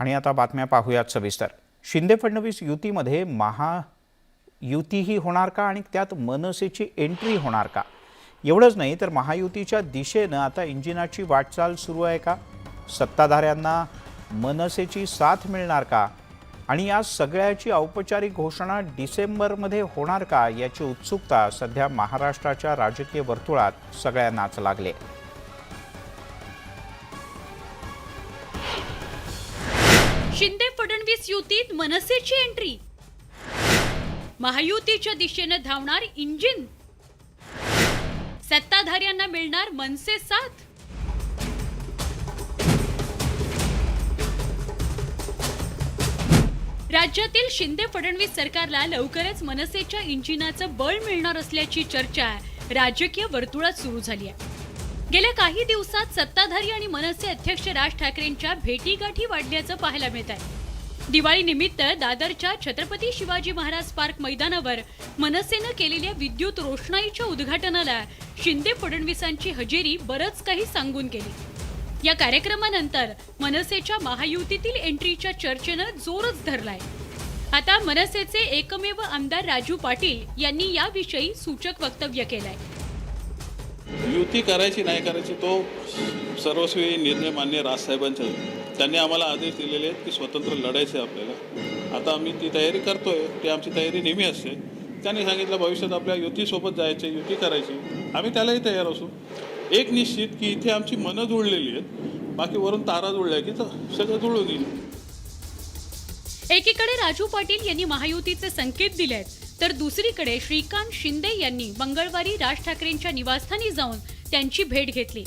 आणि आता बातम्या पाहूयात सविस्तर। शिंदे फडणवीस युतीमध्ये महायुतीही होणार का आणि त्यात मनसेची एंट्री होणार का? एवढंच नाही तर महायुतीच्या दिशेने आता इंजिनाची वाटचाल सुरू आहे का? सत्ताधाऱ्यांना मनसेची साथ मिळणार का? आणि या सगळ्याची औपचारिक घोषणा डिसेंबरमध्ये होणार का याची उत्सुकता सध्या महाराष्ट्राच्या राजकीय वर्तुळात सगळ्यांनाच लागले। शिंदे फडणवीस युतीत मनसेची एंट्री, महायुतीच्या दिशेने धावणार इंजिन, सत्ताधाऱ्यांना मिळणार मनसे साथ। राज्यातील शिंदे फडणवीस सरकारला लवकरच मनसेच्या इंजिनाचं बळ मिळणार असल्याची चर्चा राजकीय वर्तुळात सुरू झाली आहे। गेल्या काही दिवसात सत्ताधारी आणि मनसे अध्यक्ष राज ठाकरेंच्या भेटीगाठी वाढल्याचं पाहायला मिळत आहे। दिवाळीनिमित्त दादरच्या छत्रपती शिवाजी महाराज पार्क मैदानावर मनसेनं केलेल्या विद्युत रोषणाईच्या उद्घाटनाला शिंदे फडणवीसांची हजेरी बरंच काही सांगून गेली। या कार्यक्रमानंतर मनसेच्या महायुतीतील एंट्रीच्या चर्चेनं जोरच धरलाय। आता मनसेचे एकमेव आमदार राजू पाटील यांनी याविषयी सूचक वक्तव्य केलंय। युती करायची नाही करायची तो सर्वस्वी निर्णय मान्य राजसाहेबांचा आहे। त्यांनी आम्हाला आदेश दिलेले आहेत की स्वतंत्र लढायचं आहे आपल्याला। आता आम्ही ती तयारी करतोय, ती आमची तयारी नेहमी असते। त्यांनी सांगितलं भविष्यात आपल्या युतीसोबत जायचे, युती करायची, आम्ही त्यालाही तयार असू। एक निश्चित की इथे आमची मनं जुळलेली आहेत, बाकी वरून तारा जुळल्या की सगळं जुळून येईल। एकीकडे राजू पाटील यांनी महायुतीचे संकेत दिलेत, तर दुसरीकडे श्रीकांत शिंदे यांनी मंगळवारी राज ठाकरेंच्या निवासस्थानी जाऊन त्यांची भेट घेतली।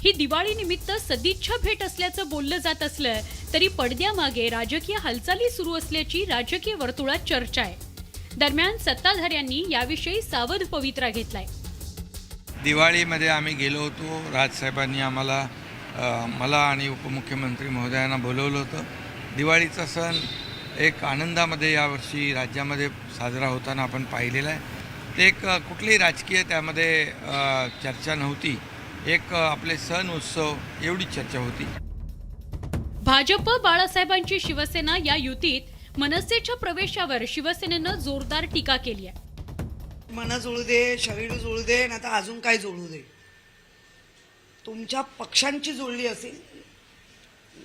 ही दिवाळीनिमित्त सदिच्छा भेट असल्याचं बोललं जात असलं तरी पडद्यामागे राजकीय हालचाली सुरू असल्याची राजकीय वर्तुळात चर्चा आहे। दरम्यान सत्ताधाऱ्यांनी याविषयी सावध पवित्रा घेतलाय। दिवाळीमध्ये आम्ही गेलो होतो, राजसाहेबांनी मला आणि उपमुख्यमंत्री महोदयांना बोलवलं होतं। दिवाळीचा सण एक आनंदामध्ये यावर्षी राज्यामध्ये साजरा होताना आपण पाहिलेला आहे। ते एक कुठलीही राजकीय त्यामध्ये चर्चा नव्हती, एक आपले सण उत्सव एवढी चर्चा होती। भाजप बाळासाहेबांची शिवसेना या युतीत मनसेच्या प्रवेशावर शिवसेनेनं जोरदार टीका केली आहे। मन जुळू दे, शरीर जुळू दे, नाही तर अजून काय जुळू दे, तुमच्या पक्षांची जुळली असेल,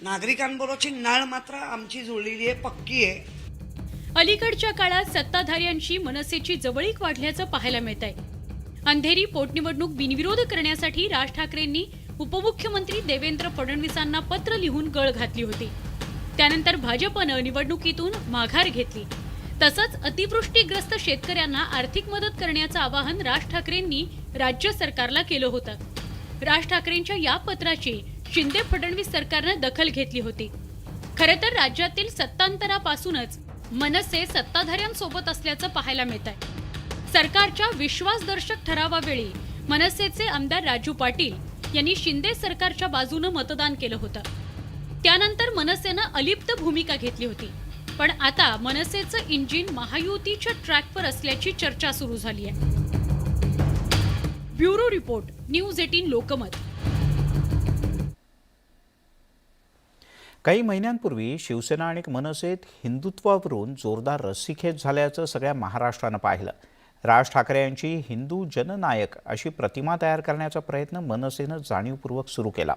नागरिकांबरोबरची नाळ मात्र आमची जुळलेली आहे, पक्की आहे। अलीकडच्या काळात सत्ताधाऱ्यांशी मनसेची जवळीक वाढल्याचं पाहायला मिळत आहे। अंधेरी पोटनिवडणूक बिनविरोध करण्यासाठी राज ठाकरेंनी उपमुख्यमंत्री देवेंद्र फडणवीसांना पत्र लिहून गळ घातली होती। त्यानंतर भाजपनं निवडणुकीतून माघार घेतली। तसंच अतिवृष्टीग्रस्त शेतकऱ्यांना आर्थिक मदत करण्याचं आवाहन राज ठाकरेंनी राज्य सरकारला केलं होतं। राज ठाकरेंच्या या पत्राची शिंदे फडणवीस सरकारनं दखल घेतली होती। खरं तर राज्यातील सत्तांतरापासूनच मनसे सत्ताधाऱ्यांसोबत असल्याचं पाहायला मिळत आहे। सरकारच्या विश्वासदर्शक ठरावावेळी मनसेचे आमदार राजू पाटील यांनी शिंदे सरकारच्या बाजूनं मतदान केलं होतं। त्यानंतर मनसेनं अलिप्त भूमिका घेतली होती, पण आता मनसेचं इंजिन महायुतीच्या ट्रॅकवर असल्याची चर्चा सुरू झाली आहे। Bureau report, news 18 Lokmat. काही महिन्यांपूर्वी शिवसेना आणि मनसेत हिंदुत्वावरून जोरदार रस्सीखेच झाल्याचं सगळ्या महाराष्ट्रानं पाहिलं। राज ठाकरे यांची हिंदू जननायक अशी प्रतिमा तयार करण्याचा प्रयत्न मनसेनं जाणीवपूर्वक सुरू केला।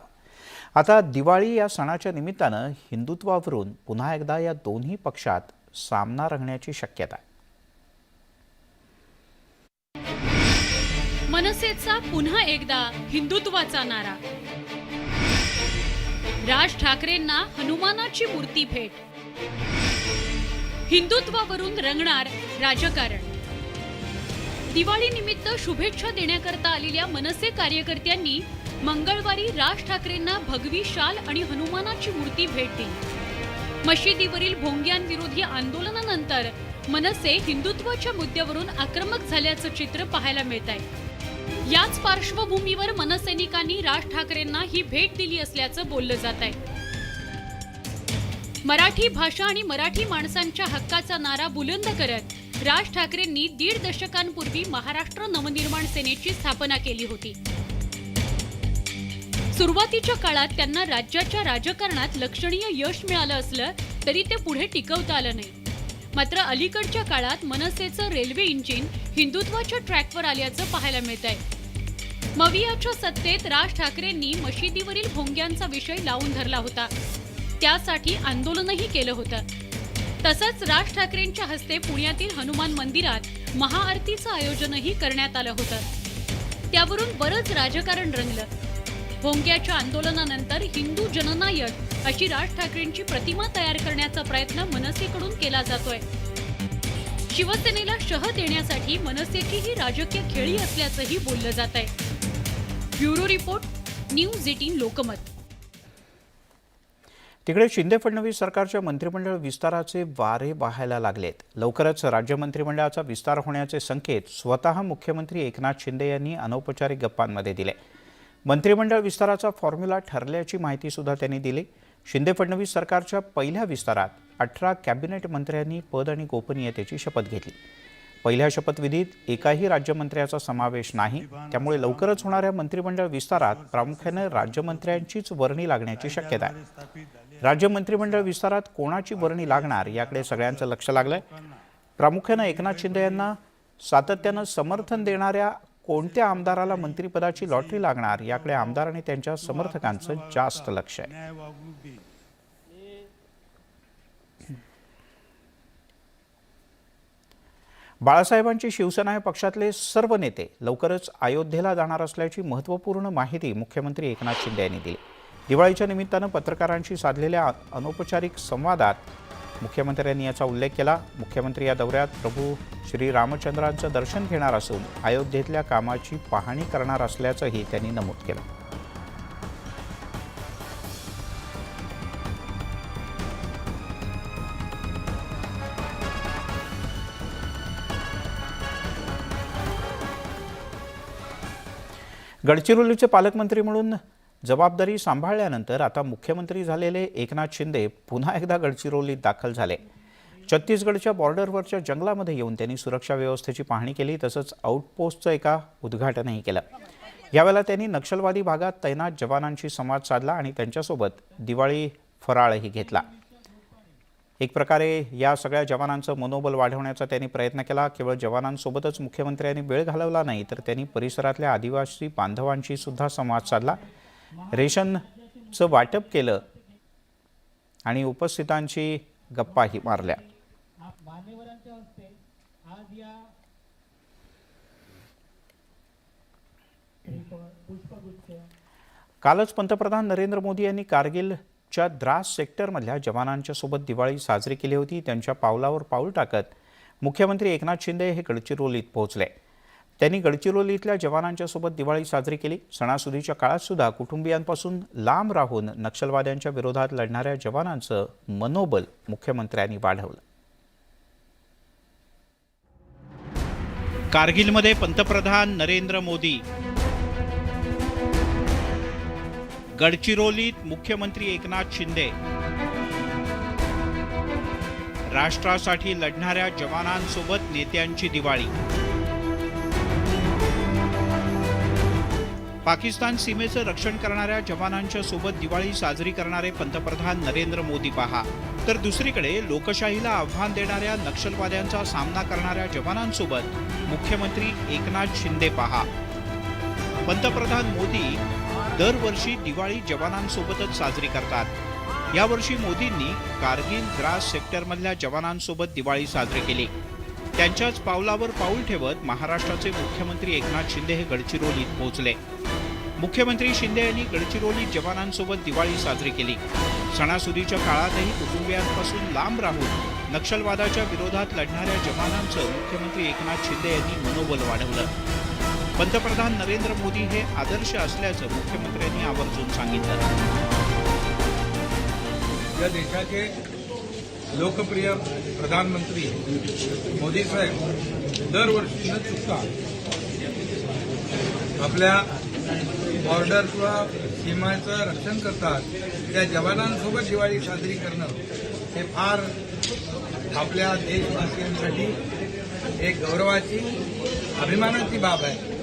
आता दिवाळी या सणाच्या निमित्तानं हिंदुत्वावरून पुन्हा एकदा या दोन्ही पक्षात सामना रंगण्याची शक्यता आहे। मनसेचा पुन्हा एकदा हिंदुत्वाचा नारा, राज ठाकरेंना हनुमानाची मूर्ती भेट, हिंदुत्वावरून रंगणार राजकारण। दिवाळीनिमित्त शुभेच्छा देण्याकरता आलेल्या मनसे कार्यकर्त्यांनी मंगळवारी राज ठाकरेंना भगवी शाल आणि हनुमानाची मूर्ती भेट दिली। मशिदीवरील भोंग्यांविरोधी आंदोलनानंतर मनसे हिंदुत्वाच्या मुद्द्यावरून आक्रमक झाल्याचं चित्र पाहायला मिळत आहे। याच पार्श्वभूमीवर मनसैनिकांनी राज ठाकरेंना ही भेट दिली असल्याचं बोललं जात आहे। मराठी भाषा आणि मराठी माणसांच्या हक्काचा नारा बुलंद करत राज ठाकरेंनी 1.5 दशकांपूर्वी महाराष्ट्र नवनिर्माण सेनेची स्थापना केली होती। सुरुवातीच्या काळात त्यांना राज्याच्या राजकारणात लक्षणीय यश मिळालं असलं तरी ते पुढे टिकवता आलं नाही. मात्र अलीकडच्या काळात मनसेचं रेल्वे इंजिन हिंदुत्वाच्या ट्रॅकवर आल्याचं पाहायला मिळतंय. मवियाच्या सत्तेत राज ठाकरेंनी मशिदीवरील भोंग्यांचा विषय लावून धरला होता. त्यासाठी आंदोलनही केलं होतं. तसंच राज ठाकरेंच्या हस्ते पुण्यातील हनुमान मंदिरात महाआरतीचं आयोजनही करण्यात आलं होतं. त्यावरून बरंच राजकारण रंगलं. भोंग्याच्या आंदोलनानंतर हिंदू जननायक अशी राज ठाकरेंची प्रतिमा तयार करण्याचा प्रयत्न मनसेकडून केला जातोय. शिवसेनेला शह देण्यासाठी मनसेची ही राजकीय खेळी असल्याचंही बोललं जात आहे. Bureau report, news 18 Lokmat. तिकडे शिंदे फडणवीस सरकारच्या मंत्रिमंडळ विस्ताराचे वारे वाहायला लागलेत. लवकरच राज्य मंत्रिमंडळाचा विस्तार होण्याचे संकेत स्वतः मुख्यमंत्री एकनाथ शिंदे यांनी अनौपचारिक गप्पांमध्ये दिले. मंत्रिमंडळ विस्ताराचा फॉर्म्युला ठरल्याची माहिती सुद्धा त्यांनी दिली. शिंदे फडणवीस सरकारच्या पहिल्या विस्तारात 18 कॅबिनेट मंत्र्यांनी पद आणि गोपनीयतेची शपथ घेतली. पहिल्या शपथविधीत एकाही राज्यमंत्र्याचा समावेश नाही. त्यामुळे लवकरच होणाऱ्या मंत्रिमंडळ विस्तारात प्रामुख्याने राज्यमंत्र्यांचीच वर्णी लागण्याची शक्यता आहे. राज्य मंत्रिमंडळ विस्तारात कोणाची वर्णी लागणार याकडे सगळ्यांचं लक्ष लागलंय. प्रामुख्याने एकनाथ शिंदे यांना सातत्यानं समर्थन देणाऱ्या कोणत्या आमदाराला मंत्रिपदाची लॉटरी लागणार याकडे आमदार आणि त्यांच्या समर्थकांचं जास्त लक्ष आहे. बाळासाहेबांची शिवसेना या पक्षातले सर्व नेते लवकरच अयोध्येला जाणार असल्याची महत्त्वपूर्ण माहिती मुख्यमंत्री एकनाथ शिंदे यांनी दिली. दिवाळीच्या निमित्तानं पत्रकारांशी साधलेल्या अनौपचारिक संवादात मुख्यमंत्र्यांनी याचा उल्लेख केला. मुख्यमंत्री या दौऱ्यात प्रभू श्री रामचंद्रांचं दर्शन घेणार असून अयोध्येतल्या कामाची पाहणी करणार असल्याचंही त्यांनी नमूद केलं. गडचिरोलीचे पालकमंत्री म्हणून जबाबदारी सांभाळल्यानंतर आता मुख्यमंत्री झालेले एकनाथ शिंदे पुन्हा एकदा गडचिरोलीत दाखल झाले. छत्तीसगडच्या बॉर्डरवरच्या जंगलामध्ये येऊन त्यांनी सुरक्षा व्यवस्थेची पाहणी केली. तसंच आउटपोस्टचं एका उद्घाटनही केलं. यावेळेला त्यांनी नक्षलवादी भागात तैनात जवानांशी संवाद साधला आणि त्यांच्यासोबत दिवाळी फराळही घेतला. एक प्रकारे या सगळ्या जवानांचं मनोबल वाढवण्याचा त्यांनी प्रयत्न केला. केवळ जवानांसोबतच मुख्यमंत्र्यांनी वेळ घालवला नाही तर त्यांनी परिसरातल्या आदिवासी बांधवांशी सुद्धा संवाद साधला. रेशनचं वाटप केलं आणि उपस्थितांशी गप्पाही मारल्या. कालच पंतप्रधान नरेंद्र मोदी यांनी कारगिलच्या द्रास सेक्टरमधल्या जवानांच्या सोबत दिवाळी साजरी केली होती. त्यांच्या पावलावर पाऊल टाकत मुख्यमंत्री एकनाथ शिंदे हे गडचिरोलीत पोहोचले. त्यांनी गडचिरोलीतल्या जवानांच्या सोबत दिवाळी साजरी केली. सणासुदीच्या काळात सुद्धा कुटुंबियांपासून लांब राहून नक्षलवाद्यांच्या विरोधात लढणाऱ्या जवानांचं मनोबल मुख्यमंत्र्यांनी वाढवलं. कारगिलमध्ये पंतप्रधान नरेंद्र मोदी, गडचिरोलीत मुख्यमंत्री एकनाथ शिंदे. राष्ट्रासाठी लढणाऱ्या जवानांसोबत नेत्यांची दिवाळी. पाकिस्तान सीमेचं रक्षण करणाऱ्या जवानांच्या सोबत दिवाळी साजरी करणारे पंतप्रधान नरेंद्र मोदी पहा, तर दुसरीकडे लोकशाहीला आव्हान देणाऱ्या नक्षलवाद्यांचा सामना करणाऱ्या जवानांसोबत मुख्यमंत्री एकनाथ शिंदे पहा. पंतप्रधान मोदी दरवर्षी दिवाळी जवानांसोबतच साजरी करतात. यावर्षी मोदींनी कारगिल द्रास सेक्टरमधल्या जवानांसोबत दिवाळी साजरी केली. त्यांच्याच पावलावर पाऊल ठेवत महाराष्ट्राचे मुख्यमंत्री एकनाथ शिंदे हे गडचिरोलीत पोहोचले. मुख्यमंत्री शिंदे यांनी गडचिरोलीत जवानांसोबत दिवाळी साजरी केली. सणासुदीच्या काळातही कुटुंबियांपासून लांब राहून नक्षलवादाच्या विरोधात लढणाऱ्या जवानांचं मुख्यमंत्री एकनाथ शिंदे यांनी मनोबल वाढवलं. पंतप्रधान नरेंद्र मोदी हे आदर्श असल्याचं मुख्यमंत्र्यांनी आवर्जून सांगितलं. या देशाचे लोकप्रिय प्रधानमंत्री मोदी साहेब दरवर्षी न चुकता आपल्या बॉर्डर किंवा सीमाचं रक्षण करतात. त्या जवानांसोबत दिवाळी साजरी करणं हे फार आपल्या देशवासियांसाठी एक गौरवाची, अभिमानाची बाब आहे.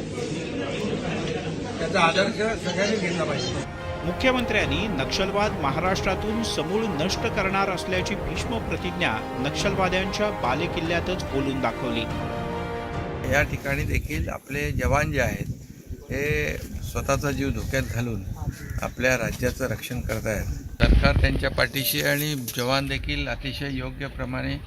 त्याचा आदर्श सगळ्यांनी घेतला पाहिजे. मुख्यमंत्र्यांनी नक्षलवाद महाराष्ट्रातून समूळ नष्ट करणार असल्याची भीष्म प्रतिज्ञा नक्षलवाद्यांच्या बालेकिल्ल्यातच बोलून दाखवली. या ठिकाणी देखील आपले जवान जे आहेत हे स्वतःचा जीव धोक्यात घालून आपल्या राज्याचं रक्षण करत आहेत. सरकार त्यांच्या पाठीशी आणि जवान देखील अतिशय योग्यप्रमाणे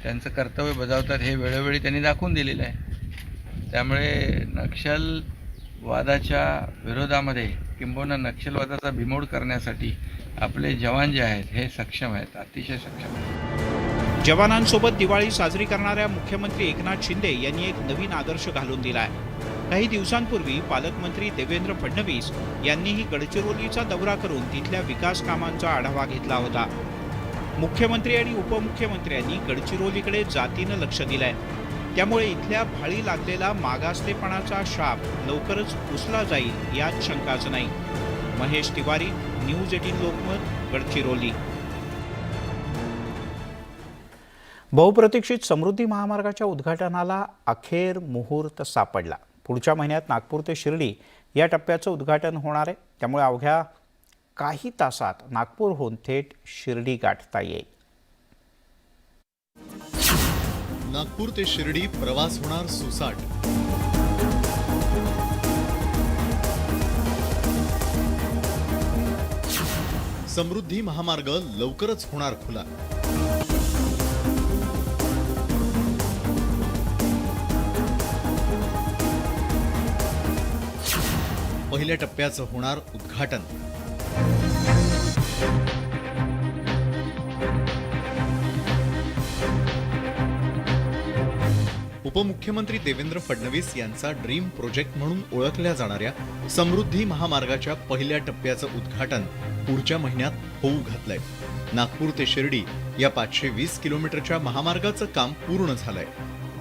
त्यांचं कर्तव्य बजावतात हे वेळोवेळी त्यांनी दाखवून दिलेलं आहे. त्यामुळे नक्षलवादाच्या विरोधामध्ये किंबहुना नक्षलवादाचा बिमोड करण्यासाठी आपले जवान जे आहेत हे सक्षम आहेत, अतिशय सक्षम आहेत. जवानांसोबत दिवाळी साजरी करणाऱ्या मुख्यमंत्री एकनाथ शिंदे यांनी एक नवीन आदर्श घालून दिलाय. काही दिवसांपूर्वी पालकमंत्री देवेंद्र फडणवीस यांनीही गडचिरोलीचा दौरा करून तिथल्या विकास कामांचा आढावा घेतला होता. मुख्यमंत्री आणि उपमुख्यमंत्र्यांनी गडचिरोलीकडे जातीनं लक्ष दिलंय. त्यामुळे इथल्या भाळी लागलेला मागासलेपणाचा शाप लवकरच पुसला जाईल यात शंकाच नाही. महेश तिवारी, न्यूज 18 लोकमत, गडचिरोली. बहुप्रतीक्षित समृद्धी महामार्गाच्या उद्घाटनाला अखेर मुहूर्त सापडला. पुढच्या महिन्यात नागपूर ते शिर्डी या टप्प्याचं उद्घाटन होणार आहे. त्यामुळे अवघ्या काही तासात नागपूरहून थेट शिर्डी गाठता येईल. नागपूर ते शिर्डी प्रवास होणार सुसाट. समृद्धी महामार्ग लवकरच होणार खुला. पहिल्या टप्प्याचं होणार उद्घाटन. उपमुख्यमंत्री देवेंद्र फडणवीस यांचा ड्रीम प्रोजेक्ट म्हणून ओळखल्या जाणाऱ्या समृद्धी महामार्गाच्या पहिल्या टप्प्याचं उद्घाटन पुढच्या महिन्यात होऊ घातलंय. नागपूर ते शिर्डी या 520 किलोमीटरच्या महामार्गाचं काम पूर्ण झालंय.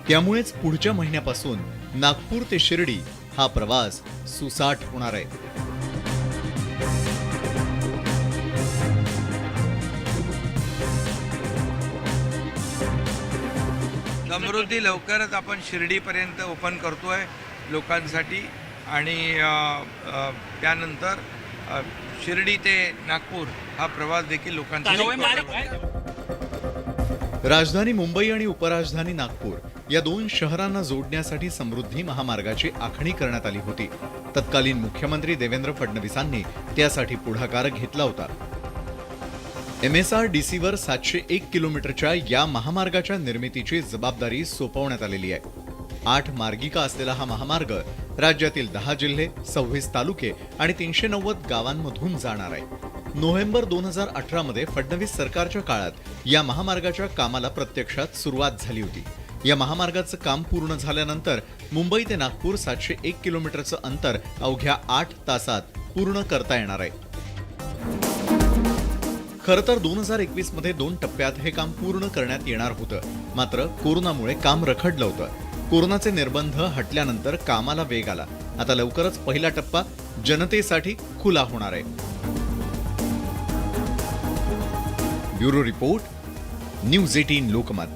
त्यामुळेच पुढच्या महिन्यापासून नागपूर ते शिर्डी हा प्रवास सुसाट होणार आहे. समृद्धी लवकरच आपण शिर्डीपर्यंत ओपन करतोय लोकांसाठी आणि त्यानंतर शिर्डी ते नागपूर हा प्रवास देखील लोकांसाठी. राजधानी मुंबई आणि उपराजधानी नागपूर या दोन शहरांना जोडण्यासाठी समृद्धी महामार्गाची आखणी करण्यात आली होती. तत्कालीन मुख्यमंत्री देवेंद्र फडणवीसांनी त्यासाठी पुढाकार घेतला होता. MSRDCवर 701 किलोमीटरच्या या महामार्गाच्या निर्मितीची जबाबदारी सोपवण्यात आलेली आहे. 8 मार्गिका असलेला हा महामार्ग राज्यातील 10 जिल्हे, 26 तालुके आणि 390 गावांमधून जाणार आहे. नोव्हेंबर 2018 मध्ये फडणवीस सरकारच्या काळात या महामार्गाच्या कामाला प्रत्यक्षात सुरुवात झाली होती. या महामार्गाचं काम पूर्ण झाल्यानंतर मुंबई ते नागपूर 701 किलोमीटरचं अंतर अवघ्या 8 तासात पूर्ण करता येणार आहे. खरं तर 2021 मध्ये 2 टप्प्यात हे काम पूर्ण करण्यात येणार होतं. मात्र कोरोनामुळे काम रखडलं होतं. कोरोनाचे निर्बंध हटल्यानंतर कामाला वेग आला. आता लवकरच पहिला टप्पा जनतेसाठी खुला होणार आहे. Bureau report, news 18 Lokmat.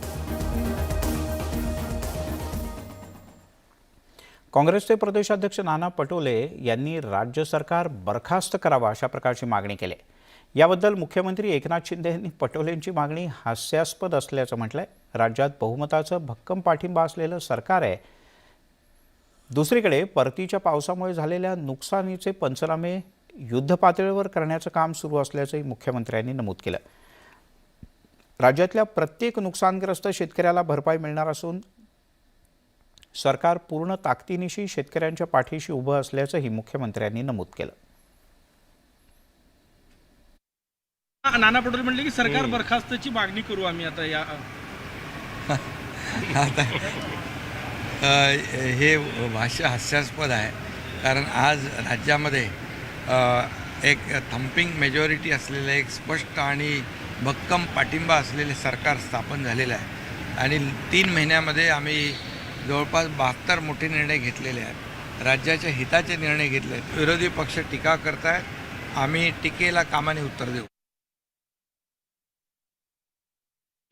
काँग्रेसचे प्रदेशाध्यक्ष नाना पटोले यांनी राज्य सरकार बरखास्त करावा अशा प्रकारची मागणी केली. याबद्दल मुख्यमंत्री एकनाथ शिंदे यांनी पटोलेंची मागणी हास्यास्पद असल्याचं म्हटलंय. राज्यात बहुमताचं भक्कम पाठिंबा असलेलं सरकार आहे. दुसरीकडे परतीच्या पावसामुळे झालेल्या नुकसानीचे पंचनामे युद्धपातळीवर करण्याचं काम सुरू असल्याचंही मुख्यमंत्र्यांनी नमूद केलं. राज्यातल्या प्रत्येक नुकसानग्रस्त शेतकऱ्याला भरपाई मिळणार असून सरकार पूर्ण ताकदीनिशी शेतकऱ्यांच्या पाठीशी उभं असल्याचंही मुख्यमंत्र्यांनी नमूद केलं. नाना पटोले म्हणले की सरकार बरखास्तची मागणी करू आम्ही आता या आता हे भाष्य हास्यास्पद आहे. कारण आज राज्यामध्ये एक थम्पिंग मेजॉरिटी असलेलं एक स्पष्ट आणि भक्कम पाठिंबा असलेले सरकार स्थापन झालेलं आहे आणि 3 महिन्यामध्ये आम्ही जवळपास 72 मोठे निर्णय घेतलेले आहेत. राज्याच्या हिताचे निर्णय घेतले आहेत. विरोधी पक्ष टीका करतायत, आम्ही टीकेला कामाने उत्तर देऊ.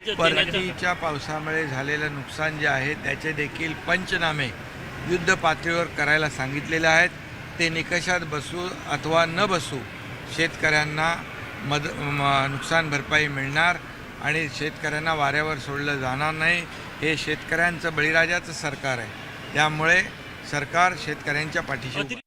परतीच्या पावसामुळे झालेलं नुकसान जे आहे त्याचे देखील पंचनामे युद्ध पातळीवर करायला सांगितलेले आहेत. ते निकषात बसू अथवा न बसू शेतकऱ्यांना नुकसान भरपाई मिळणार आणि शेतकऱ्यांना वाऱ्यावर सोडलं जाणार नाही. हे शेतकऱ्यांचं बळीराजाचं सरकार आहे, त्यामुळे सरकार शेतकऱ्यांच्या पाठीशी उभं आहे.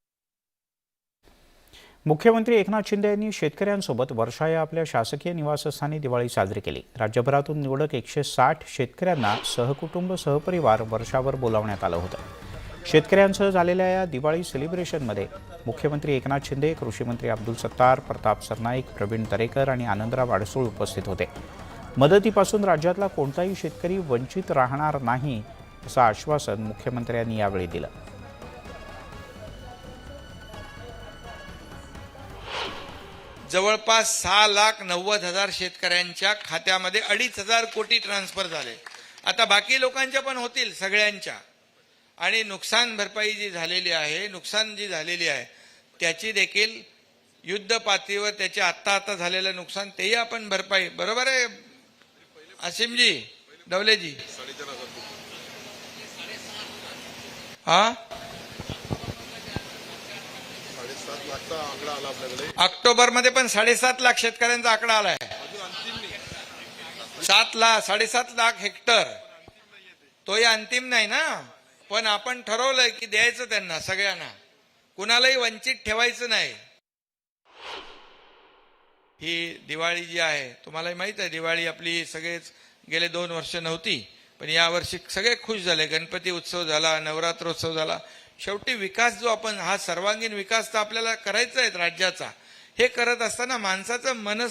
मुख्यमंत्री एकनाथ शिंदे यांनी शेतकऱ्यांसोबत वर्षा या आपल्या शासकीय निवासस्थानी दिवाळी साजरी केली. राज्यभरातून निवडक 160 शेतकऱ्यांना सहकुटुंब सहपरिवार वर्षावर बोलावण्यात आलं होतं. शेतकऱ्यांसह झालेल्या या दिवाळी सेलिब्रेशनमध्ये मुख्यमंत्री एकनाथ शिंदे, कृषीमंत्री अब्दुल सत्तार, प्रताप सरनाईक, प्रवीण दरेकर आणि आनंदराव अडसूळ उपस्थित होते. मदतीपासून राज्यातला कोणताही शेतकरी वंचित राहणार नाही असं आश्वासन मुख्यमंत्र्यांनी यावेळी दिलं. जवळपास 6,90,000 शेतकऱ्यांच्या खात्यामध्ये 2,500 कोटी ट्रान्सफर झाले. आता बाकी लोकांच्या पण होतील सगळ्यांच्या. आणि नुकसान भरपाई जी झालेली आहे त्याची देखील युद्ध पातळीवर त्याचे आत्ता झालेलं नुकसान तेही आपण भरपाई. बरोबर आहे असीमजी, डवलेजी? हा, ऑक्टोबर मध्ये पण 7.5 लाख शेतकऱ्यांचा आकडा आलाय. 7.5 लाख हेक्टर. तोही अंतिम नाही ना, पण आपण ठरवलंय की द्यायचं त्यांना सगळ्यांना, कुणालाही वंचित ठेवायचं नाही. ही दिवाळी जी आहे तुम्हालाही माहित आहे, दिवाळी आपली सगळेच गेले 2 वर्ष नव्हती, पण यावर्षी सगळे खुश झाले. गणपती उत्सव झाला, नवरात्रोत्सव झाला. शेवटी विकास जो आपण हा सर्वांगीण विकास तर आपल्याला करायचा आहे राज्याचा. हे करत असताना माणसाचं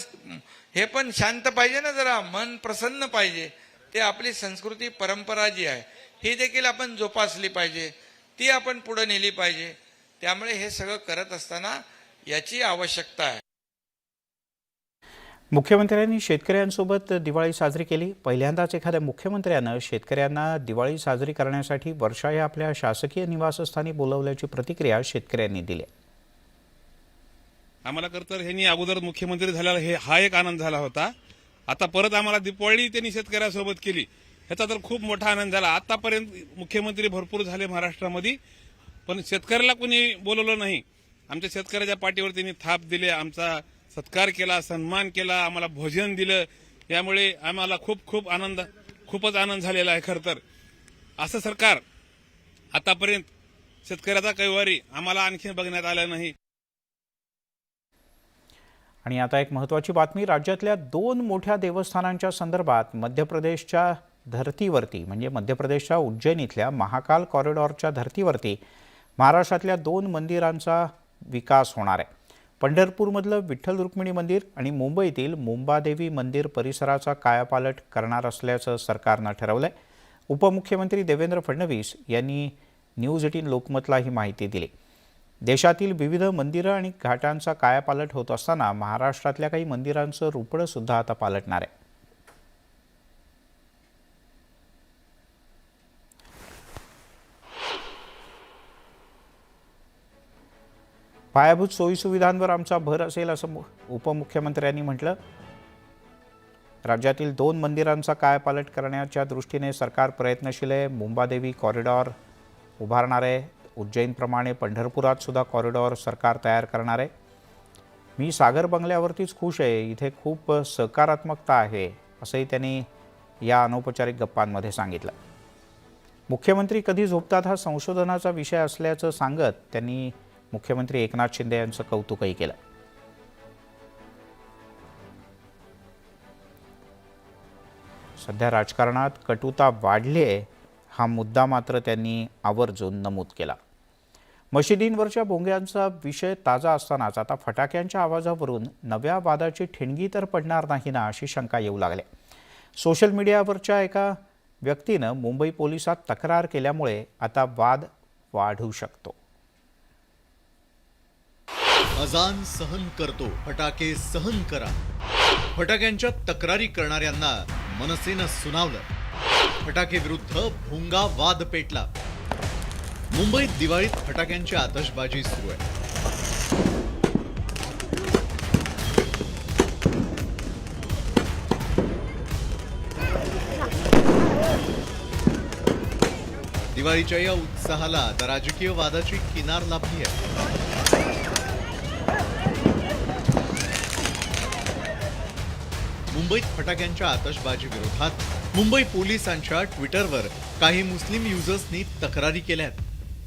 हे पण शांत पाहिजे ना, जरा मन प्रसन्न पाहिजे. ते आपली संस्कृती परंपरा जी आहे ही देखील आपण जोपासली पाहिजे, ती आपण पुढे नेली पाहिजे. त्यामुळे हे सगळं करत असताना याची आवश्यकता आहे. मुख्यमंत्र्यांनी शेतकऱ्यांसोबत दिवाळी साजरी केली. पहिल्यांदाच एखाद्या मुख्यमंत्र्यानं शेतकऱ्यांना दिवाळी साजरी करण्यासाठी वर्षा या आपल्या शासकीय निवासस्थानी बोलवल्याची प्रतिक्रिया शेतकऱ्यांनी दिली. आम्हाला तर ह्यांनी अगोदर मुख्यमंत्री झाल्याला हा एक आनंद झाला होता. आता परत आम्हाला दिवाळी त्यांनी शेतकऱ्यासोबत केली, ह्याचा तर खूप मोठा आनंद झाला. आतापर्यंत मुख्यमंत्री भरपूर झाले महाराष्ट्रामध्ये, पण शेतकऱ्याला कोणी बोलवलं नाही. आमच्या शेतकऱ्याच्या पाठीवर त्यांनी थाप दिले, आमचा सत्कार केला, सन्मान केला, आम्हाला भोजन दिलं. यामुळे आम्हाला खूपच आनंद झालेला आहे. खरं तर असं सरकार आतापर्यंत शेतकऱ्याचा कैवारी आम्हाला आणखी बघण्यात आलं नाही. आणि आता एक महत्त्वाची बातमी. राज्यातल्या 2 मोठ्या देवस्थानांच्या संदर्भात मध्य प्रदेशच्या धर्तीवरती म्हणजे मध्य प्रदेशच्या उज्जैन इथल्या महाकाल कॉरिडॉरच्या धर्तीवरती महाराष्ट्रातल्या 2 मंदिरांचा विकास होणार आहे. पंढरपूरमधलं विठ्ठल रुक्मिणी मंदिर आणि मुंबईतील मुंबादेवी मंदिर परिसराचा कायापालट करणार असल्याचं सरकारनं ठरवलं आहे. उपमुख्यमंत्री देवेंद्र फडणवीस यांनी न्यूज 18 लोकमतला ही माहिती दिली. देशातील विविध मंदिरं आणि घाटांचा कायापालट होत असताना महाराष्ट्रातल्या काही मंदिरांचं रुपडं सुद्धा आता पालटणार आहे. पायाभूत सोयीसुविधांवर आमचा भर असेल असं उपमुख्यमंत्र्यांनी म्हटलं. राज्यातील 2 मंदिरांचा कायापालट करण्याच्या दृष्टीने सरकार प्रयत्नशील आहे. मुंबादेवी कॉरिडॉर उभारणार आहे. उज्जैनप्रमाणे पंढरपुरात सुद्धा कॉरिडॉर सरकार तयार करणार आहे. मी सागर बंगल्यावरतीच खुश आहे, इथे खूप सकारात्मकता आहे असंही त्यांनी या अनौपचारिक गप्पांमध्ये सांगितलं. मुख्यमंत्री कधी झोपतात हा संशोधनाचा विषय असल्याचं सांगत त्यांनी मुख्यमंत्री एकनाथ शिंदे यांचं कौतुकही केलं. सध्या राजकारणात कटुता वाढली आहे हा मुद्दा मात्र त्यांनी आवर्जून नमूद केला. मशिदींवरच्या भोंग्यांचा विषय ताजा असतानाच आता फटाक्यांच्या आवाजावरून नव्या वादाची ठिणगी तर पडणार नाही ना अशी शंका येऊ लागली. सोशल मीडियावरच्या एका व्यक्तीनं मुंबई पोलिसात तक्रार केल्यामुळे आता वाद वाढू शकतो. अजान सहन करतो, फटाके सहन करा. फटाक्यांच्या तक्रारी करणाऱ्यांना मनसेनं सुनावलं. फटाके विरुद्ध भोंगा वाद पेटला. मुंबईत दिवाळीत फटाक्यांची आतषबाजी सुरू आहे. दिवाळीच्या या उत्साहाला आता राजकीय वादाची किनार लाभली आहे. मुंबईत फटाक्यांच्या आतषबाजी विरोधात मुंबई पोलिसांच्या ट्विटरवर काही मुस्लिम युजर्सनी तक्रारी केल्यात.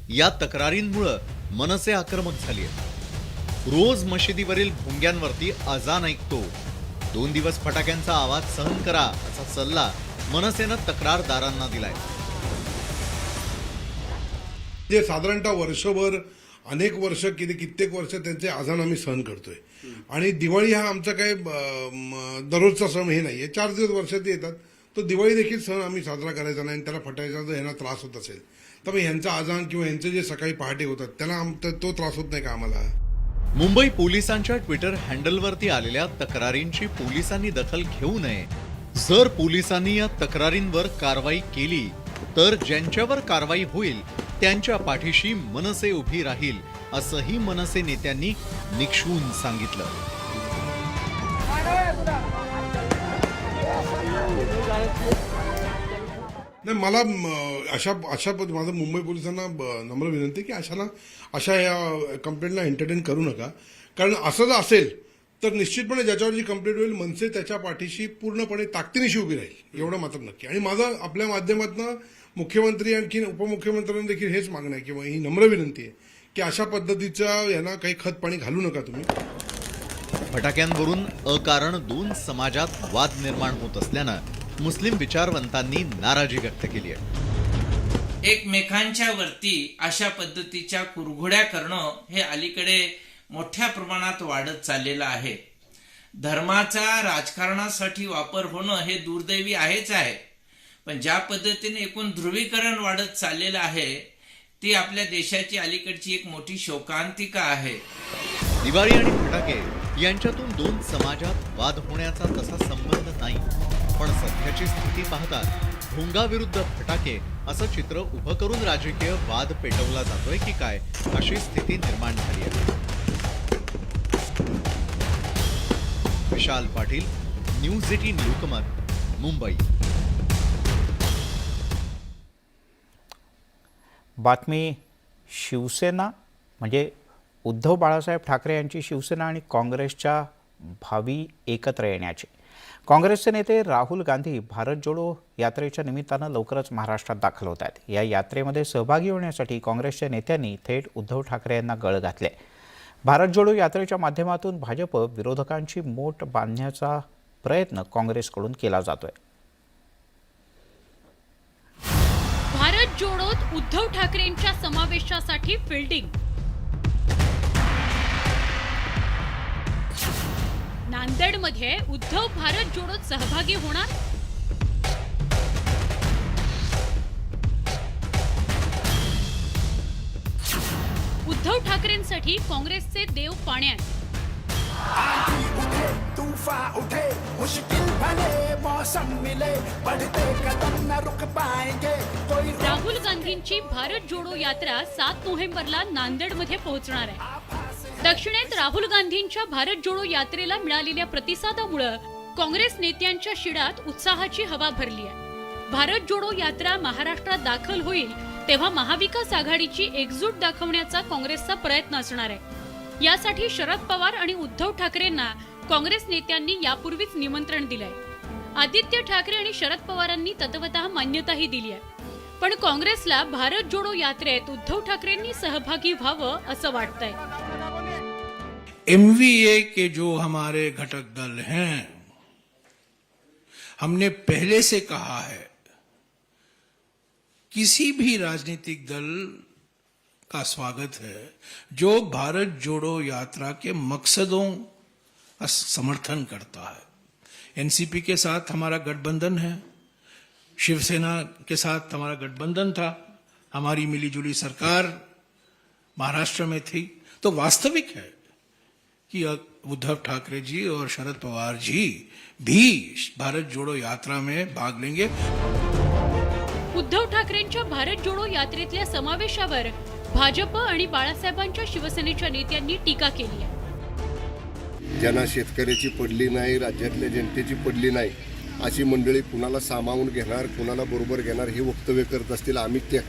या तक्रारींमुळे मनसे आक्रमक झाली आहे. रोज मशिदीवरील भोंग्यांवरती अजान ऐकतो. 2 दिवस फटाक्यांचा आवाज सहन करा असा सल्ला मनसेनं तक्रारदारांना दिलाय. जे साधारणतः वर्षभर अनेक वर्ष कित्येक वर्ष त्यांचे आजान आम्ही सहन करतोय आणि दिवाळी हा आमचा काही दररोजचा सण हे नाहीये. 4 दिवस वर्षात येतात, तो दिवाळी देखील सण आम्ही साजरा करायचा नाही. त्याला फटायचा जर ह्यांना त्रास होत असेल तर मग ह्यांचा आजान किंवा ह्यांचे जे सकाळी पहाटे होतात त्याला तो त्रास होत नाही का आम्हाला? मुंबई पोलिसांच्या ट्विटर हँडलवरती आलेल्या तक्रारींची पोलिसांनी दखल घेऊ नये. जर पोलिसांनी या तक्रारींवर कारवाई केली तर ज्यांच्यावर कारवाई होईल त्यांच्या पाठीशी मनसे उभी राहील असंही मनसे नेत्यांनी निक्षून सांगितलं. नाही, मला माझं मुंबई पोलिसांना नम्र विनंती की अशा या कंप्लेंटला एंटरटेन करू नका. कारण असं जर असेल तर निश्चितपणे ज्याच्यावर जी कंप्लेंट होईल मनसे त्याच्या पाठीशी पूर्णपणे ताकदीनिशी उभी राहील, एवढं मात्र नक्की. आणि माझं आपल्या माध्यमातून मुख्यमंत्री आणखी उपमुख्यमंत्र्यांना देखील हेच मागणं आहे किंवा ही नम्र विनंती आहे की अशा पद्धतीच्या यांना काही खत पाणी घालू नका तुम्ही. फटाक्यांवरून अकारण 2 समाजात वाद निर्माण होत असल्यानं मुस्लिम विचारवंतांनी नाराजी व्यक्त केली आहे. एकमेकांच्या वरती अशा पद्धतीच्या कुरघोड्या करणं हे अलीकडे मोठ्या प्रमाणात वाढत चाललेलं आहे. धर्माचा राजकारणासाठी वापर होणं हे दुर्दैवी आहेच आहे, पण ज्या पद्धतीने एकूण ध्रुवीकरण वाढत चाललेलं आहे ती आपल्या देशाची अलीकडची एक मोठी शोकांतिका आहे. दिवाळी आणि फटाके यांच्यातून 2 समाजात वाद होण्याचा तसा संबंध नाही, पण सध्याची स्थिती पाहता भोंगाविरुद्ध फटाके असं चित्र उभं करून राजकीय वाद पेटवला जातोय की काय अशी स्थिती निर्माण झाली आहे. विशाल पाटील, न्यूज 18 लोकमत, मुंबई. बातमी शिवसेना म्हणजे उद्धव बाळासाहेब ठाकरे यांची शिवसेना आणि काँग्रेसच्या भावी एकत्र येण्याची. काँग्रेसचे नेते राहुल गांधी भारत जोडो यात्रेच्या निमित्तानं लवकरच महाराष्ट्रात दाखल होत आहेत. या यात्रेमध्ये सहभागी होण्यासाठी काँग्रेसच्या नेत्यांनी थेट उद्धव ठाकरे यांना गळ घातले. भारत जोडो यात्रेच्या माध्यमातून भाजप विरोधकांची मोट बांधण्याचा प्रयत्न काँग्रेसकडून केला जातोय. भारत जोडोत उद्धव ठाकरेंच्या समावेशासाठी फिल्डिंग. नांदेडमध्ये उद्धव भारत जोडोत सहभागी होणार. उद्धव ठाकरेंसाठी काँग्रेसचे देव पाण्यात. राहुल गांधींची भारत जोडो यात्रा 7 नोव्हेंबरला नांदेडमध्ये पोहोचणार आहे. दक्षिणेत राहुल गांधींच्या भारत जोडो यात्रेला मिळालेल्या प्रतिसादामुळे काँग्रेस नेत्यांच्या शिडात उत्साहाची हवा भरली आहे. भारत जोडो यात्रा महाराष्ट्रात दाखल होईल तेव्हा महाविकास आघाडीची एकजूट दाखवण्याचा काँग्रेसचा प्रयत्न असणार आहे. यासाठी शरद पवार आणि उद्धव ठाकरेंना काँग्रेस नेत्यांनी यापूर्वीच निमंत्रण दिलंय. आदित्य ठाकरे आणि शरद पवारांनी तत्वतः मान्यताही दिली आहे, पण काँग्रेसला भारत जोडो यात्रेत उद्धव ठाकरेंनी सहभागी व्हावं असं वाटतंय. MVA के जो हमारे घटक दल हैं, हमने पहले से कहा है किसी भी राजनीतिक दल का स्वागत है जो भारत जोड़ो यात्रा के मकसदों का समर्थन करता है. एनसीपी के साथ हमारा गठबंधन है, शिवसेना के साथ हमारा गठबंधन था, हमारी मिलीजुली सरकार महाराष्ट्र में थी. तो वास्तविक है कि उद्धव ठाकरे जी और शरद पवार जी भी भारत जोड़ो यात्रा में भाग लेंगे. उद्धव ठाकरेंच्या भारत जोडो यात्रेतल्या समावेशावर भाजप आणि बाळासाहेबांच्या शिवसेनेच्या नेत्यांनी टीका केली आहे. ज्यांना शेतकऱ्याची पडली नाही, राज्यातल्या जनतेची पडली नाही अशी मंडळी कुणाला सामावून घेणार, कुणाला बरोबर घेणार हे वक्तव्य करत असतील. आम्ही ते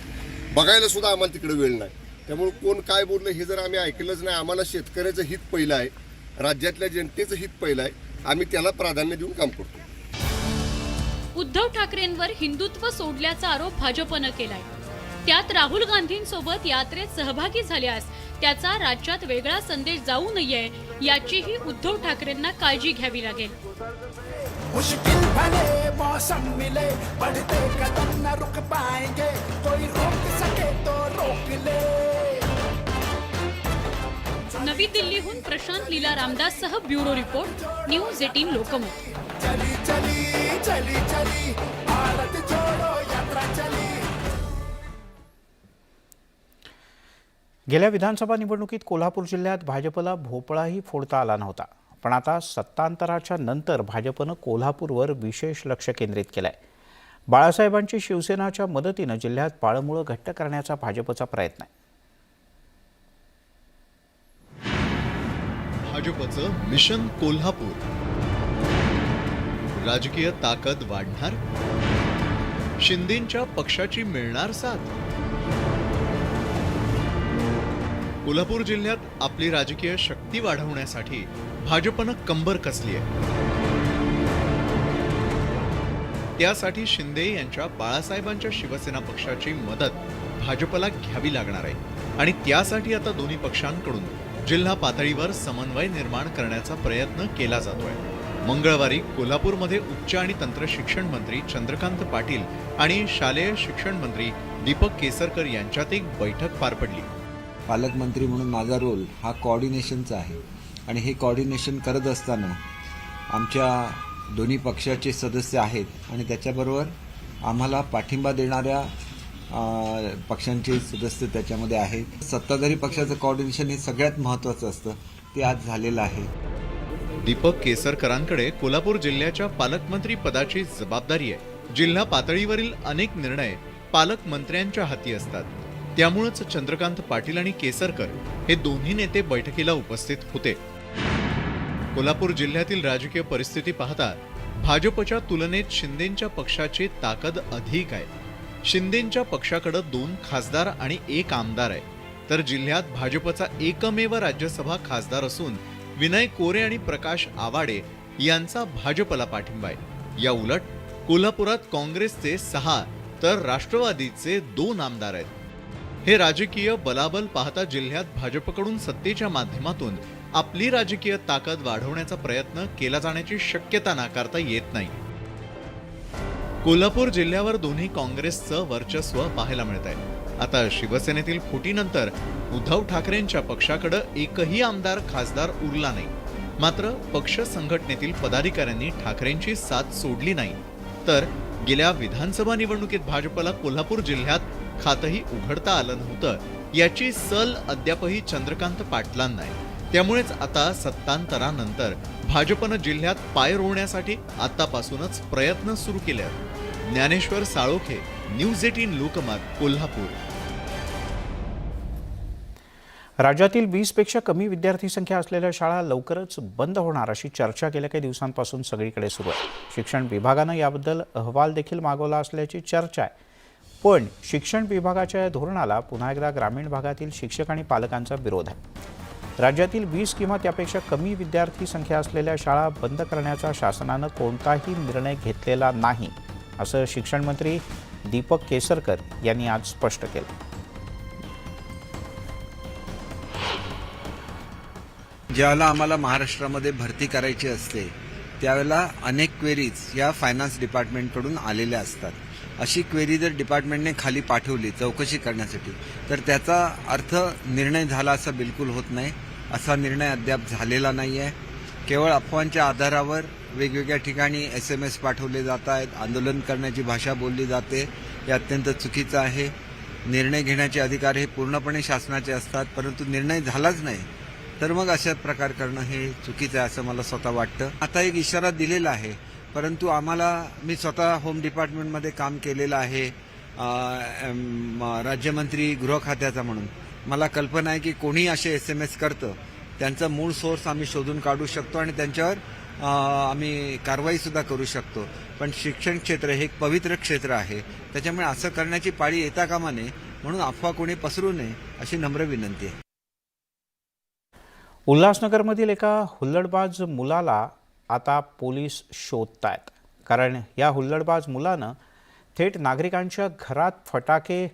बघायला सुद्धा आम्हाला तिकडे वेळ नाही. त्यामुळे कोण काय बोललं हे जर आम्ही ऐकलंच नाही. आम्हाला शेतकऱ्याचं हित पहिलं आहे, राज्यातल्या जनतेचं हित पहिलं आहे. आम्ही त्याला प्राधान्य देऊन काम करतो. उद्धव ठाकरेंवर हिंदुत्व सोडल्याचा आरोप भाजपनं केलाय. त्यात राहुल गांधींसोबत यात्रेत सहभागी झाल्यास त्याचा राज्यात वेगळा संदेश जाऊ नये याचीही उद्धव ठाकरेंना काळजी घ्यावी लागेल. मुश्किल भले मौसम मिले बढ़ते कदम न रुक पाएंगे कोई रोक सके तो रोक ले. नवी दिल्लीहून प्रशांत लीला रामदाससह ब्युरो रिपोर्ट, न्यूज 18 लोकमत. चली चली चली चली भारत जोडो यात्रा चली. गेल्या विधानसभा निवडणुकीत कोल्हापूर जिल्ह्यात भाजपला भोपळाही फोडता आला नव्हता. पण आता सत्तांतराच्या नंतर भाजपनं कोल्हापूरवर विशेष लक्ष केंद्रित केलंय. बाळासाहेबांची शिवसेनाच्या मदतीनं जिल्ह्यात पाळंमुळं घट्ट करण्याचा भाजपचा प्रयत्न आहे. भाजपचं मिशन कोल्हापूर. राजकीय ताकद वाढणार, शिंदेंच्या पक्षाची मिळणार साथ. कोल्हापूर जिल्ह्यात आपली राजकीय शक्ती वाढवण्यासाठी भाजपनं कंबर कसली आहे. त्यासाठी शिंदे यांच्या बाळासाहेबांच्या शिवसेना पक्षाची मदत भाजपला घ्यावी लागणार आहे आणि त्यासाठी आता दोन्ही पक्षांकडून जिल्हा पातळीवर समन्वय निर्माण करण्याचा प्रयत्न केला जातोय. मंगळवारी कोल्हापूरमध्ये उच्च आणि तंत्र शिक्षण मंत्री चंद्रकांत पाटील आणि शालेय शिक्षण मंत्री दीपक केसरकर यांच्यात एक बैठक पार पडली. पालकमंत्री म्हणून माझा रोल हा कोऑर्डिनेशनचा आहे आणि हे कोऑर्डिनेशन करत असताना आमच्या दोन्ही पक्षाचे सदस्य आहेत आणि त्याच्याबरोबर आम्हाला पाठिंबा देणाऱ्या पक्षांचे सदस्य त्याच्यामध्ये आहेत. सत्ताधारी पक्षाचं कोऑर्डिनेशन हे सगळ्यात महत्त्वाचं असतं, ते आज झालेलं आहे. दीपक केसरकरांकडे कोल्हापूर जिल्ह्याच्या पालकमंत्री पदाची जबाबदारी आहे. जिल्हा पातळीवरील अनेक निर्णय पालकमंत्र्यांच्या हाती असतात. त्यामुळेच चंद्रकांत पाटील आणि केसरकर हे दोन्ही नेते बैठकीला उपस्थित होते. कोल्हापूर जिल्ह्यातील राजकीय परिस्थिती पाहता भाजपच्या तुलनेत शिंदेंच्या पक्षाची ताकद अधिक आहे. शिंदेंच्या पक्षाकडे 2 खासदार आणि 1 आमदार आहे, तर जिल्ह्यात भाजपचा एकमेव राज्यसभा खासदार असून विनय कोरे आणि प्रकाश आवाडे यांचा भाजपला पाठिंबा आहे. या उलट कोल्हापुरात काँग्रेसचे 6 तर राष्ट्रवादीचे 2 आमदार आहेत. हे राजकीय बलाबल पाहता जिल्ह्यात भाजपकडून सत्तेच्या माध्यमातून आपली राजकीय ताकद वाढवण्याचा प्रयत्न केला जाण्याची शक्यता नाकारता येत नाही. कोल्हापूर जिल्ह्यावर दोन्ही काँग्रेसचं वर्चस्व पाहायला मिळत आहे. आता शिवसेनेतील फुटीनंतर उद्धव ठाकरेंच्या पक्षाकडे एकही आमदार खासदार उरला नाही. मात्र पक्ष संघटनेतील पदाधिकाऱ्यांनी ठाकरेंची साथ सोडली नाही. तर गेल्या विधानसभा निवडणुकीत भाजपला कोल्हापूर जिल्ह्यात खातही उघडता आलं नव्हतं, याची सल अद्यापही चंद्रकांत पाटलांना आहे. त्यामुळेच आता सत्तांतरानंतर भाजपनं जिल्ह्यात पाय रोवण्यासाठी आतापासूनच प्रयत्न सुरू केले आहेत. ज्ञानेश्वर साळोखे, न्यूज 18 लोकमत, कोल्हापूर. राज्यातील 20पेक्षा कमी विद्यार्थी संख्या असलेल्या शाळा लवकरच बंद होणार अशी चर्चा गेल्या काही दिवसांपासून सगळीकडे सुरू आहे. शिक्षण विभागानं याबद्दल अहवाल देखील मागवला असल्याची चर्चा आहे. पण शिक्षण विभागाच्या या धोरणाला पुन्हा एकदा ग्रामीण भागातील शिक्षक आणि पालकांचा विरोध आहे. राज्यातील 20 किंवा त्यापेक्षा कमी विद्यार्थी संख्या असलेल्या शाळा बंद करण्याचा शासनानं कोणताही निर्णय घेतलेला नाही, असं शिक्षण मंत्री दीपक केसरकर यांनी आज स्पष्ट केलं. ज्यावेळेला आम्हाला महाराष्ट्रामध्ये भरती करायची असते त्यावेळेला अनेक क्वेरीज या फायनान्स डिपार्टमेंटकडून आलेल्या असतात. अशी क्वेरी जर डिपार्टमेंटने खाली पाठवली चौकशी करण्यासाठी तर त्याचा अर्थ निर्णय झाला असा बिलकुल होत नाही. असा निर्णय अद्याप झालेला नाही आहे. केवळ अफवांच्या आधारावर वेगवेगळ्या ठिकाणी SMS पाठवले जात आहेत, आंदोलन करण्याची भाषा बोलली जाते, हे अत्यंत चुकीचं आहे. निर्णय घेण्याचे अधिकार हे पूर्णपणे शासनाचे असतात, परंतु निर्णय झालाच नाही तर मग अशा प्रकार करणं हे चुकीचं आहे असं मला स्वतः वाटतं. आता एक इशारा दिलेला आहे, परंतु मी स्वतः होम डिपार्टमेंटमध्ये काम केलेलं आहे, राज्यमंत्री गृह खात्याचा म्हणून. मला कल्पना आहे की कोणी असे SMS करतं त्यांचा मूळ सोर्स आम्ही शोधून काढू शकतो आणि त्यांच्यावर आम्ही कारवाई सुद्धा करू शकतो. पण शिक्षण क्षेत्र हे एक पवित्र क्षेत्र आहे, त्याच्यामुळे असं करण्याची पाळी येता कामा नये म्हणून अफवा कोणी पसरू नये अशी नम्र विनंती आहे. उल्हासनगरमधील एका हुल्लडबाज मुलाला आता पोलीस शोधतायत. कारण या हुल्लडबाज मुलानं थेट नागरिकांच्या घरात फटाके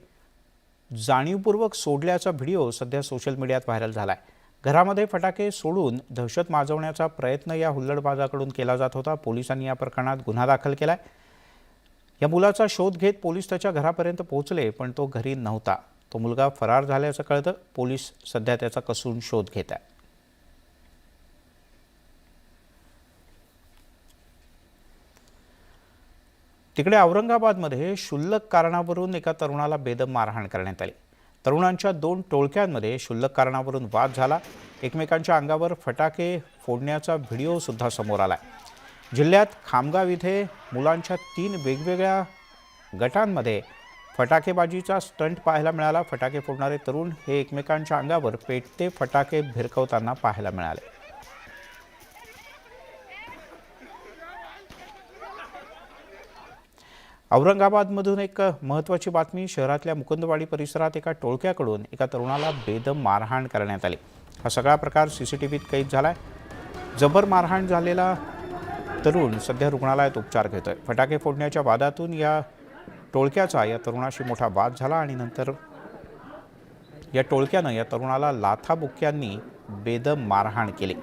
जाणीवपूर्वक सोडल्याचा व्हिडिओ सध्या सोशल मीडियात व्हायरल झाला आहे. घरामध्ये फटाके सोडून दहशत माजवण्याचा प्रयत्न या हुल्लडबाजाकडून केला जात होता. पोलिसांनी या प्रकरणात गुन्हा दाखल केलाय. या मुलाचा शोध घेत पोलीस त्याच्या घरापर्यंत पोहोचले, पण तो घरी नव्हता. तो मुलगा फरार झाल्याचं कळतं. पोलीस सध्या त्याचा कसून शोध घेत आहेत. तिकडे औरंगाबादमध्ये क्षुल्लक कारणावरून एका तरुणाला बेदम मारहाण करण्यात आली. तरुणांच्या 2 टोळक्यांमध्ये क्षुल्लक कारणावरून वाद झाला. एकमेकांच्या अंगावर फटाके फोडण्याचा व्हिडिओ सुद्धा समोर आला. जिल्ह्यात खामगाव इथे मुलांच्या 3 वेगवेगळ्या गटांमध्ये फटाकेबाजीचा स्टंट पाहायला मिळाला. फटाके फोडणारे तरुण हे एकमेकांच्या अंगावर पेटते फटाके भिरकवताना पाहायला मिळाले. औरंगाबादमधून एक महत्त्वाची बातमी. शहरातल्या मुकुंदवाडी परिसरात एका टोळक्याकडून एका तरुणाला बेदम मारहाण करण्यात आली. हा सगळा प्रकार CCTVत कैद झालाय. जबर मारहाण झालेला तरुण सध्या रुग्णालयात उपचार घेतोय. फटाके फोडण्याच्या वादातून या टोळक्याचा या तरुणाशी मोठा वाद झाला आणि नंतर या टोळक्यानं या तरुणाला लाथाबुक्क्यांनी बेदम मारहाण केली.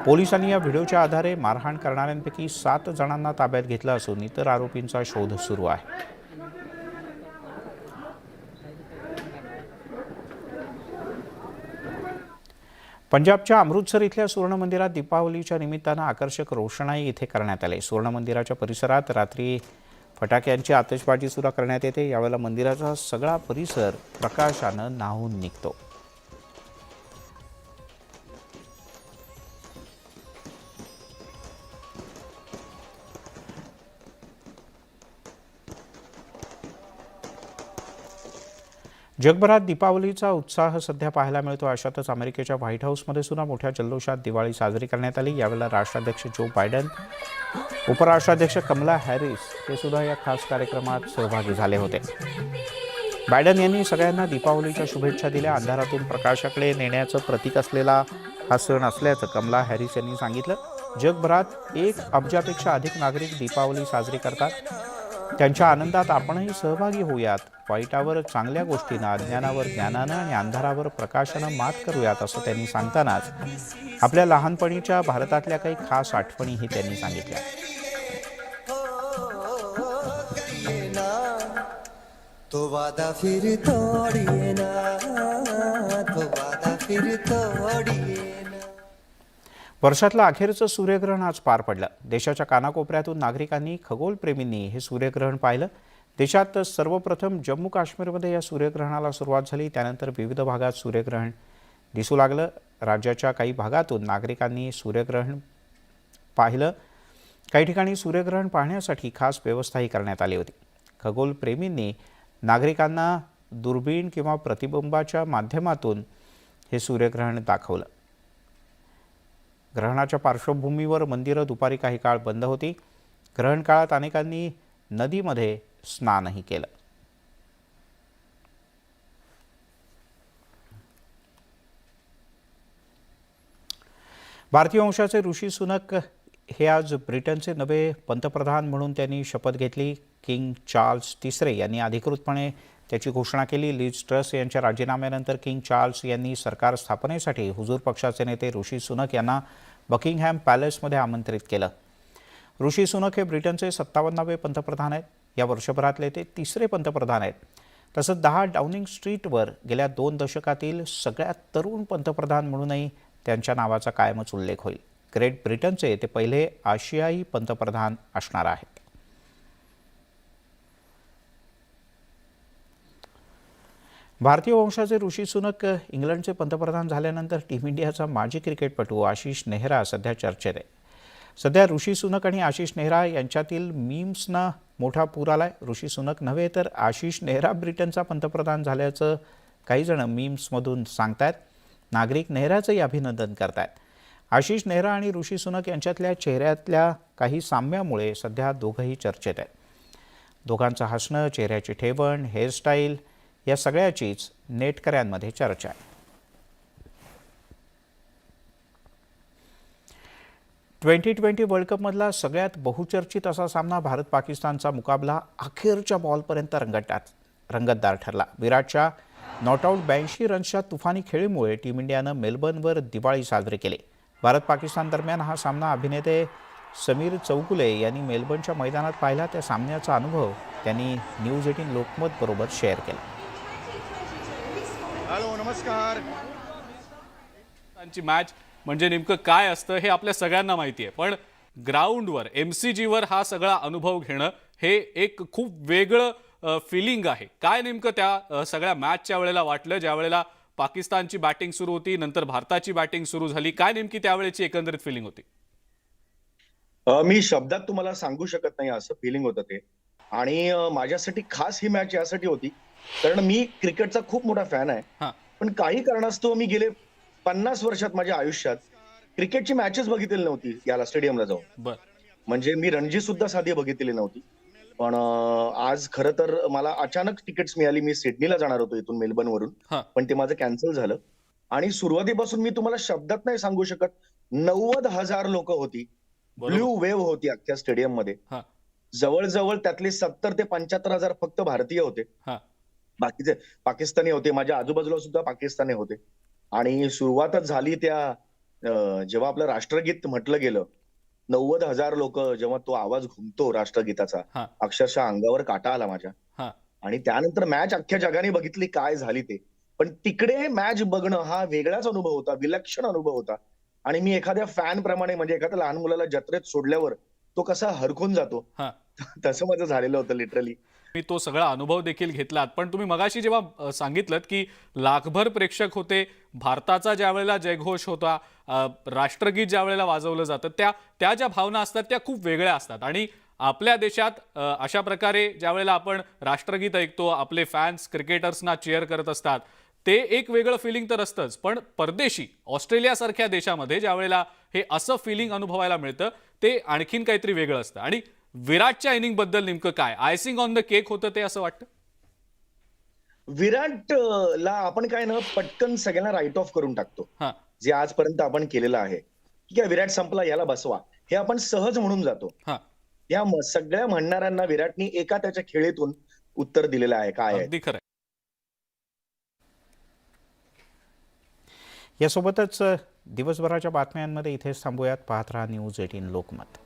पोलिसांनी या व्हिडिओच्या आधारे मारहाण करणाऱ्यांपैकी 7 जणांना ताब्यात घेतलं असून इतर आरोपींचा शोध सुरू आहे. पंजाबच्या अमृतसर इथल्या सुवर्ण मंदिरात दीपावलीच्या निमित्तानं आकर्षक रोषणाई इथे करण्यात आली. सुवर्ण मंदिराच्या परिसरात रात्री फटाक्यांची आतषबाजी सुद्धा करण्यात येते. यावेळेला मंदिराचा सगळा परिसर प्रकाशानं न्हाऊन निघतो. जगभरात दीपावलीचा उत्साह सध्या पाहायला मिळतो. अशातच अमेरिकेच्या व्हाईट हाऊसमध्ये सुद्धा मोठ्या जल्लोषात दिवाळी साजरी करण्यात आली. यावेळेला राष्ट्राध्यक्ष जो बायडन, उपराष्ट्राध्यक्ष कमला हॅरिस हे सुद्धा या खास कार्यक्रमात सहभागी झाले होते. बायडन यांनी सगळ्यांना दीपावलीच्या शुभेच्छा दिल्या. अंधारातून प्रकाशाकडे नेण्याचं प्रतीक असलेला हा सण असल्याचं कमला हॅरिस यांनी सांगितलं. जगभरात 1 अब्जापेक्षा अधिक नागरिक दीपावली साजरी करतात. त्यांच्या आनंदात आपणही सहभागी होऊयात. वाईटावर चांगल्या गोष्टीनं, अज्ञानावर ज्ञानानं आणि अंधारावर प्रकाशानं मात करूयात असं त्यांनी सांगतानाच आपल्या लहानपणीच्या भारतातल्या काही खास आठवणीही त्यांनी सांगितल्या. तो वादा फिर तोड़िए ना, तो वादा फिर तोड़िए ना. वर्षातलं अखेरचं सूर्यग्रहण आज पार पडलं. देशाच्या कानाकोपऱ्यातून नागरिकांनी, खगोलप्रेमींनी हे सूर्यग्रहण पाहिलं. देशात सर्वप्रथम जम्मू काश्मीरमध्ये या सूर्यग्रहणाला सुरुवात झाली. त्यानंतर विविध भागात सूर्यग्रहण दिसू लागलं. राज्याच्या काही भागातून नागरिकांनी सूर्यग्रहण पाहिलं. काही ठिकाणी सूर्यग्रहण पाहण्यासाठी खास व्यवस्थाही करण्यात आली होती. खगोलप्रेमींनी नागरिकांना दुर्बीण किंवा प्रतिबिंबाच्या माध्यमातून हे सूर्यग्रहण दाखवलं. ग्रहणाच्या पार्श्वभूमीवर मंदिरं दुपारी काही काळ बंद होती. ग्रहण काळात अनेकांनी नदीमध्ये स्नानही केलं. भारतीय वंशाचे ऋषी सुनक हे आज ब्रिटनचे नवे पंतप्रधान म्हणून त्यांनी शपथ घेतली. किंग चार्ल्स तिसरे यांनी अधिकृतपणे त्याची घोषणा केली. लिज ट्रस यांच्या राजीनाम्यानंतर किंग चार्ल्स यांनी सरकार स्थापनेसाठी हुजूर पक्षाचे नेते ऋषी सुनक यांना बकिंगहॅम पॅलेसमध्ये आमंत्रित केलं. ऋषी सुनक हे ब्रिटनचे 57वे पंतप्रधान आहेत. या वर्षभरातले ते 3रे पंतप्रधान आहेत. तसंच 10 डाउनिंग स्ट्रीटवर गेल्या 2 दशकातील सगळ्यात तरुण पंतप्रधान म्हणूनही त्यांच्या नावाचा कायमच उल्लेख होईल. ग्रेट ब्रिटनचे ते पहिले आशियाई पंतप्रधान असणार आहेत. भारतीय वंशाचे ऋषी सुनक इंग्लंडचे पंतप्रधान झाल्यानंतर टीम इंडियाचा माजी क्रिकेटपटू आशिष नेहरा सध्या चर्चेत आहे. सध्या ऋषी सुनक आणि आशिष नेहरा यांच्यातील मीम्सना मोठा पूर आलाय. ऋषी सुनक नव्हे तर आशिष नेहरा ब्रिटनचा पंतप्रधान झाल्याचं काही जण मीम्समधून सांगतायत. नागरिक नेहराचंही अभिनंदन करतायत. आशिष नेहरा आणि ऋषी सुनक यांच्यातल्या चेहऱ्यातल्या काही साम्यामुळे सध्या दोघंही चर्चेत आहेत. दोघांचं हसणं, चेहऱ्याची ठेवण, हेअरस्टाईल या सगळ्याचीच नेटकऱ्यांमध्ये चर्चा आहे. 2020 वर्ल्ड कपमधला सगळ्यात बहुचर्चित असा सामना भारत पाकिस्तानचा मुकाबला अखेरच्या बॉलपर्यंत रंगतदार ठरला. विराटच्या नॉटआउट 82 रन्सच्या तुफानी खेळीमुळे टीम इंडियानं मेलबर्नवर दिवाळी साजरी केली. भारत पाकिस्तान दरम्यान हा सामना अभिनेते समीर चौगुले यांनी मेलबर्नच्या मैदानात पाहिला. त्या सामन्याचा अनुभव त्यांनी न्यूज 18 लोकमत बरोबर शेअर केला. हॅलो, नमस्कार. मॅच म्हणजे नेमकं काय असतं हे आपल्या सगळ्यांना माहिती आहे, पण ग्राउंडवर MCGवर हा सगळा अनुभव घेणं हे एक खूप वेगळं फिलिंग आहे. काय नेमकं त्या सगळ्या मॅचच्या वेळेला वाटलं, ज्या वेळेला पाकिस्तानची बॅटिंग सुरू होती, नंतर भारताची बॅटिंग सुरू झाली, काय नेमकी त्यावेळेची एकंदरीत फिलिंग होती? मी शब्दात तुम्हाला सांगू शकत नाही असं फिलिंग होतं ते. आणि माझ्यासाठी खास ही मॅच यासाठी होती कारण मी क्रिकेटचा खूप मोठा फॅन आहे, पण काही कारणास्तव मी गेले 50 वर्षात माझ्या आयुष्यात क्रिकेटची मॅचेस बघितलेली नव्हती याला स्टेडियमला जाऊन. म्हणजे मी रणजी सुद्धा साधी बघितलेली नव्हती. पण आज खरं तर मला अचानक तिकीट्स मिळाली. मी सिडनीला जाणार होतो इथून मेलबर्नवरून, पण ते माझं कॅन्सल झालं. आणि सुरुवातीपासून मी तुम्हाला शब्दात नाही सांगू शकत, 90,000 लोक होती, ब्ल्यू वेव्ह होती अख्ख्या स्टेडियम मध्ये. जवळजवळ त्यातले 70 ते 75,000 फक्त भारतीय होते, बाकीचे पाकिस्तानी होते. माझ्या आजूबाजूला सुद्धा पाकिस्तानी होते. आणि सुरुवातच झाली त्या जेव्हा आपलं राष्ट्रगीत म्हटलं गेलं, 90,000 लोक, जेव्हा तो आवाज घुमतो राष्ट्रगीताचा, अक्षरशः अंगावर काटा आला माझ्या. आणि त्यानंतर मॅच अख्ख्या जगाने बघितली काय झाली ते. पण तिकडे मॅच बघणं हा वेगळाच अनुभव होता, विलक्षण अनुभव होता. आणि मी एखाद्या फॅन प्रमाणे, म्हणजे एखाद्या लहान मुलाला जत्रेत सोडल्यावर तो कसा हरखून जातो, तसं माझं झालेलं होतं लिटरली. मी तो सगळा अनुभव देखील घेतलात. पण तुम्ही मगाशी जेव्हा सांगितलं की लाखभर प्रेक्षक होते, भारताचा ज्या वेळेला जयघोष होता, राष्ट्रगीत ज्या वेळेला वाजवलं जातं, त्या ज्या भावना असतात त्या खूप वेगळ्या असतात. आणि आपल्या देशात अशा प्रकारे ज्या वेळेला आपण राष्ट्रगीत ऐकतो, आपले फॅन्स क्रिकेटर्सना चीअर करत असतात, ते एक वेगळं फिलिंग तर असतंच. पण परदेशी ऑस्ट्रेलियासारख्या देशामध्ये ज्या वेळेला हे असं फिलिंग अनुभवायला मिळतं, ते आणखीन काहीतरी वेगळं असतं. आणि विराटच्या इनिंग बद्दल नेमकं काय आयसिंग ऑन द केक होतं ते असं वाटतं? विराटला आपण काय ना पटकन सगळ्यांना राईट ऑफ करून टाकतो, जे आजपर्यंत आपण केलेलं आहे. ठीक आहे, विराट संपला, याला बसवा, हे आपण सहज म्हणून जातो. या सगळ्या म्हणणाऱ्यांना विराटनी एका त्याच्या खेळीतून उत्तर दिलेलं आहे. काय अगदी खरं. यासोबतच दिवसभराच्या बातम्यांमध्ये इथेच थांबूयात. पाहत रहा न्यूज 18 लोकमत.